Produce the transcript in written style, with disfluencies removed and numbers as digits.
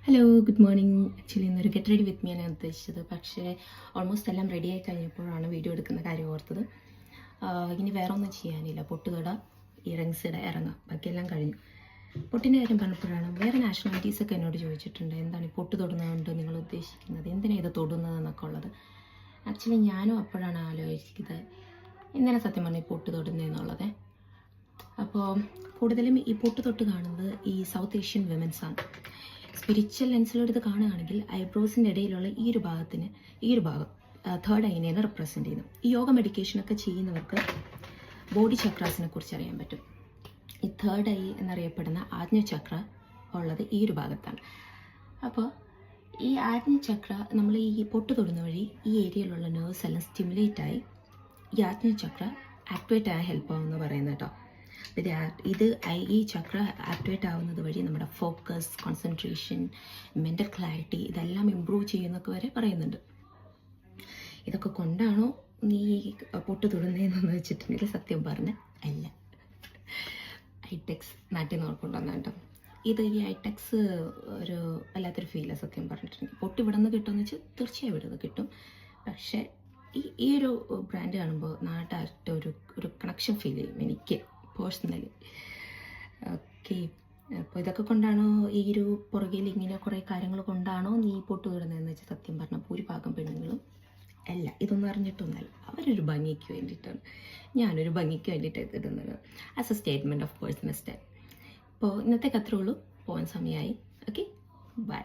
Hello, good morning. Actually ഇന്നൊരു get ready with me ആണ് ഉദ്ദേശിച്ചത്. പക്ഷേ ഓൾമോസ്റ്റ് എല്ലാം റെഡി ആയി കഴിഞ്ഞപ്പോഴാണ് വീഡിയോ എടുക്കുന്ന കാര്യം ഓർത്തത്. ഇനി വേറെ ഒന്നും ചെയ്യാനില്ല. പൊട്ടുതൊട, ഇയറിങ്സ് ഇറങ്ങാം, ബാക്കിയെല്ലാം കഴിഞ്ഞു. പൊട്ടിൻ്റെ കാര്യം പറഞ്ഞപ്പോഴാണ് വേറെ നാഷണാലിറ്റീസൊക്കെ എന്നോട് ചോദിച്ചിട്ടുണ്ട്, എന്താണ് ഈ പൊട്ട് തൊടുന്നതുകൊണ്ട് നിങ്ങൾ ഉദ്ദേശിക്കുന്നത്, എന്തിനാണ് ഇത് തൊടുന്നതെന്നൊക്കെ ഉള്ളത്. ആക്ച്വലി ഞാനും അപ്പോഴാണ് ആലോചിക്കുന്നത് എന്തിനാണ് സത്യം പറഞ്ഞാൽ ഈ പൊട്ട് തൊടുന്നതെന്നുള്ളത്. അപ്പോൾ കൂടുതലും ഈ പൊട്ട് തൊട്ട് കാണുന്നത് ഈ സൗത്ത് ഏഷ്യൻ വിമൻസാണ്. സ്പിരിച്വൽ ലെൻസിലൂടെ കാണുകയാണെങ്കിൽ ഐബ്രോസിൻ്റെ ഇടയിലുള്ള ഈ ഒരു ഭാഗം തേർഡ് ഐനെയാണ് റെപ്രസെൻ്റ് ചെയ്യുന്നത്. ഈ യോഗ മെഡിറ്റേഷനൊക്കെ ചെയ്യുന്നവർക്ക് ബോഡി ചക്രാസിനെ കുറിച്ച് അറിയാൻ പറ്റും. ഈ തേർഡ് ഐ എന്നറിയപ്പെടുന്ന ആജ്ഞചക്ര ഉള്ളത് ഈ ഒരു ഭാഗത്താണ്. അപ്പോൾ ഈ ആജ്ഞചക്ര നമ്മൾ ഈ പൊട്ട് തൊടുന്ന വഴി ഈ ഏരിയയിലുള്ള നെർവ്സ് എല്ലാം സ്റ്റിമുലേറ്റായി ഈ ആജ്ഞചക്ര ആക്ടിവേറ്റ് ആയ ഹെൽപ്പ് ആവുമെന്ന് പറയുന്നത് കേട്ടോ. ഈ ചക്ര ആക്ടിവേറ്റ് ആവുന്നത് വഴി നമ്മുടെ ഫോക്കസ്, കോൺസെൻട്രേഷൻ, മെൻ്റൽ ക്ലാരിറ്റി ഇതെല്ലാം ഇമ്പ്രൂവ് ചെയ്യുന്നൊക്കെ വരെ പറയുന്നുണ്ട്. ഇതൊക്കെ കൊണ്ടാണോ നീ പൊട്ട് തൊടുന്നതെന്ന് വെച്ചിട്ടുണ്ടെങ്കിൽ സത്യം പറഞ്ഞ അല്ല. ഐടെക്സ് നാട്ടിൽ നിന്ന് കൊണ്ടുവന്ന കേട്ടോ. ഈ ഐടെക്സ് ഒരു വല്ലാത്തൊരു ഫീലാണ് സത്യം പറഞ്ഞിട്ടുണ്ടെങ്കിൽ. പൊട്ട് ഇവിടെ നിന്ന് കിട്ടുമെന്ന് വെച്ചാൽ തീർച്ചയായും ഇവിടെ നിന്ന് കിട്ടും. പക്ഷേ ഈ ഒരു ബ്രാൻഡ് കാണുമ്പോൾ നാട്ടായിട്ട് ഒരു കണക്ഷൻ ഫീൽ ചെയ്യും എനിക്ക് പേഴ്സണലി. ഓക്കെ, അപ്പോൾ ഇതൊക്കെ കൊണ്ടാണോ ഈ ഒരു പുറകിൽ ഇങ്ങനെ കുറേ കാര്യങ്ങൾ കൊണ്ടാണോ നീ പൊട്ട് തൊടുന്നതെന്ന് വെച്ചാൽ സത്യം പറഞ്ഞാൽ ഭൂരിഭാഗം പെണ്ണുങ്ങളും അല്ല. ഇതൊന്നും അറിഞ്ഞിട്ടൊന്നല്ല, അവരൊരു ഭംഗിക്ക് വേണ്ടിയിട്ടാണ്, ഞാനൊരു ഭംഗിക്ക് വേണ്ടിയിട്ടാണ് ഇടുന്നത്. As a statement of personal style. അപ്പോൾ ഇന്നത്തേക്ക് അത്രേ ഉള്ളൂ. പോകാൻ സമയമായി. Okay, by.